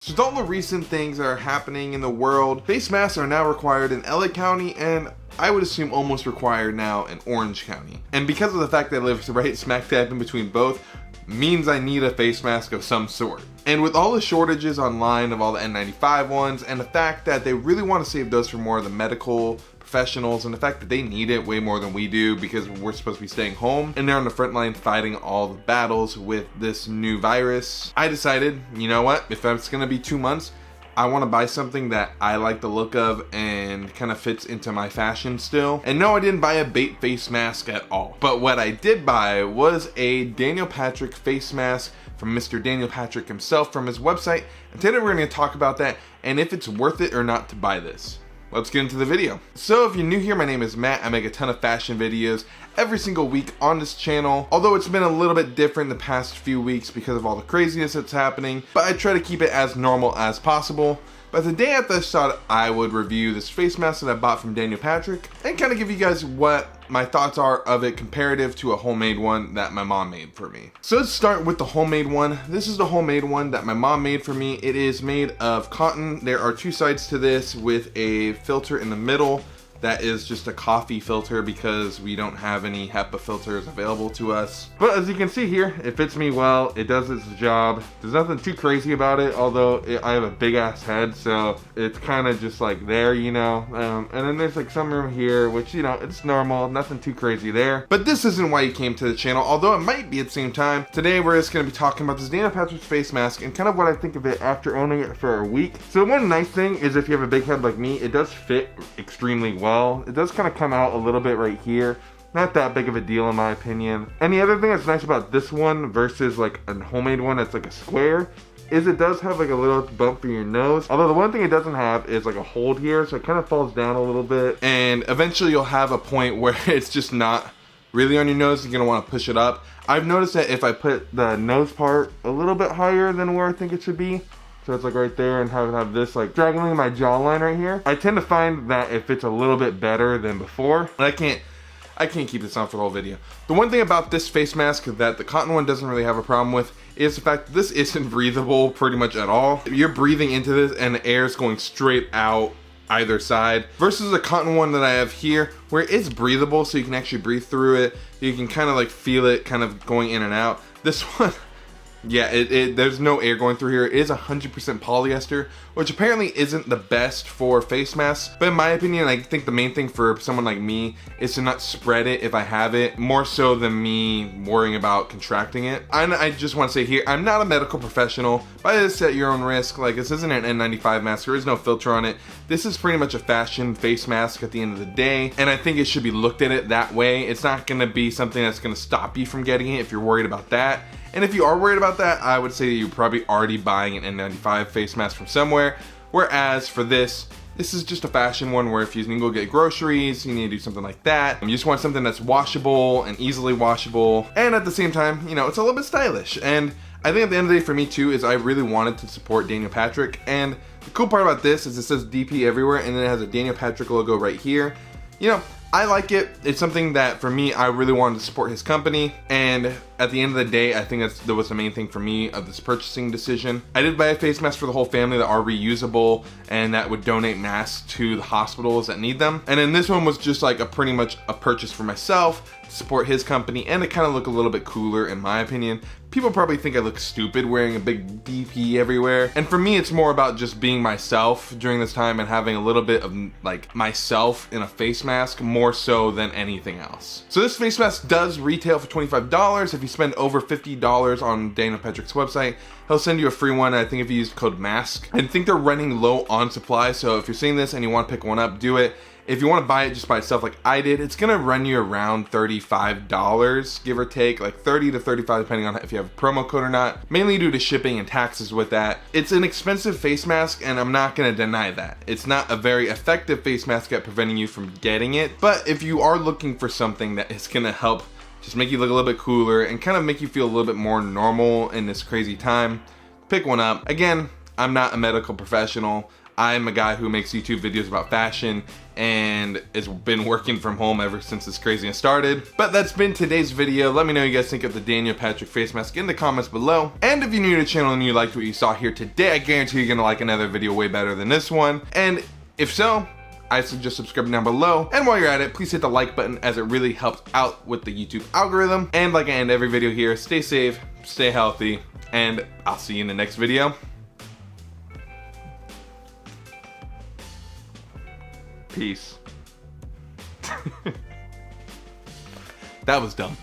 So with all the recent things that are happening in the world, face masks are now required in LA County and I would assume almost required now in Orange County. And because of the fact that I live right smack dab in between both, means I need a face mask of some sort. And with all the shortages online of all the N95 ones and the fact that they really want to save those for more of the medical professionals and the fact that they need it way more than we do because we're supposed to be staying home and they're on the front line fighting all the battles with this new virus, I decided, you know what, if it's gonna be 2 months, I want to buy something that I like the look of and kind of fits into my fashion still. And no, I didn't buy a bait face mask at all. But what I did buy was a Daniel Patrick face mask from Mr. Daniel Patrick himself from his website. And today we're going to talk about that and if it's worth it or not to buy this. Let's get into the video. So if you're new here, my name is Matt. I make a ton of fashion videos every single week on this channel, although it's been a little bit different the past few weeks because of all the craziness that's happening, but I try to keep it as normal as possible. But today I just thought I would review this face mask that I bought from Daniel Patrick and kind of give you guys what my thoughts are of it comparative to a homemade one that my mom made for me. So let's start with the homemade one. This is the homemade one that my mom made for me. It is made of cotton. There are two sides to this with a filter in the middle. That is just a coffee filter because we don't have any HEPA filters available to us. But as you can see here, it fits me well. It does its job. There's nothing too crazy about it, although I have a big ass head, so it's kind of just like there, you know. And then there's like some room here, which, you know, it's normal, nothing too crazy there. But this isn't why you came to the channel, although it might be at the same time. Today we're just going to be talking about this Daniel Patrick face mask and kind of what I think of it after owning it for a week. So one nice thing is if you have a big head like me, it does fit extremely well. It does kind of come out a little bit right here. Not that big of a deal in my opinion. And the other thing that's nice about this one versus like a homemade one that's like a square is it does have like a little bump for your nose. Although the one thing it doesn't have is like a hold here, so it kind of falls down a little bit. And eventually you'll have a point where it's just not really on your nose. You're gonna want to push it up. I've noticed that if I put the nose part a little bit higher than where I think it should be, so it's like right there and have this like straggling my jawline right here, I tend to find that it fits a little bit better than before. And I can't keep this on for the whole video. The one thing about this face mask that the cotton one doesn't really have a problem with is the fact that this isn't breathable pretty much at all. You're breathing into this and the air is going straight out either side versus the cotton one that I have here where it's breathable, so you can actually breathe through it. You can kind of like feel it kind of going in and out. This one, yeah, there's no air going through here. It is 100% polyester, which apparently isn't the best for face masks. But in my opinion, I think the main thing for someone like me is to not spread it if I have it, more so than me worrying about contracting it. I just want to say here, I'm not a medical professional. Buy this at your own risk. Like, this isn't an N95 mask. There is no filter on it. This is pretty much a fashion face mask at the end of the day. And I think it should be looked at it that way. It's not going to be something that's going to stop you from getting it if you're worried about that. And if you are worried about that, I would say that you're probably already buying an N95 face mask from somewhere. Whereas for this is just a fashion one where if you need to go get groceries, you need to do something like that. You just want something that's washable and easily washable. And at the same time, you know, it's a little bit stylish. And I think at the end of the day for me too is I really wanted to support Daniel Patrick. And the cool part about this is it says DP everywhere and then it has a Daniel Patrick logo right here. You know, I like it. It's something that for me, I really wanted to support his company. And at the end of the day, I think that was the main thing for me of this purchasing decision. I did buy a face mask for the whole family that are reusable and that would donate masks to the hospitals that need them. And then this one was just like pretty much a purchase for myself to support his company and to kind of look a little bit cooler in my opinion. People probably think I look stupid wearing a big DP everywhere. And for me, it's more about just being myself during this time and having a little bit of like myself in a face mask more so than anything else. So this face mask does retail for $25. If you spend over $50 on Daniel Patrick's website, he'll send you a free one. I think if you use code MASK. I think they're running low on supply. So if you're seeing this and you want to pick one up, do it. If you want to buy it just by itself like I did, it's gonna run you around $35, give or take, like 30 to 35 depending on if you have a promo code or not, mainly due to shipping and taxes with that. It's an expensive face mask and I'm not gonna deny that. It's not a very effective face mask at preventing you from getting it, but if you are looking for something that is gonna help just make you look a little bit cooler and kind of make you feel a little bit more normal in this crazy time, pick one up. Again, I'm not a medical professional. I'm a guy who makes YouTube videos about fashion and has been working from home ever since this craziness started. But that's been today's video. Let me know what you guys think of the Daniel Patrick face mask in the comments below. And if you're new to the channel and you liked what you saw here today, I guarantee you're gonna like another video way better than this one. And if so, I suggest subscribing down below. And while you're at it, please hit the like button as it really helps out with the YouTube algorithm. And like I end every video here, stay safe, stay healthy, and I'll see you in the next video. Peace. That was dumb.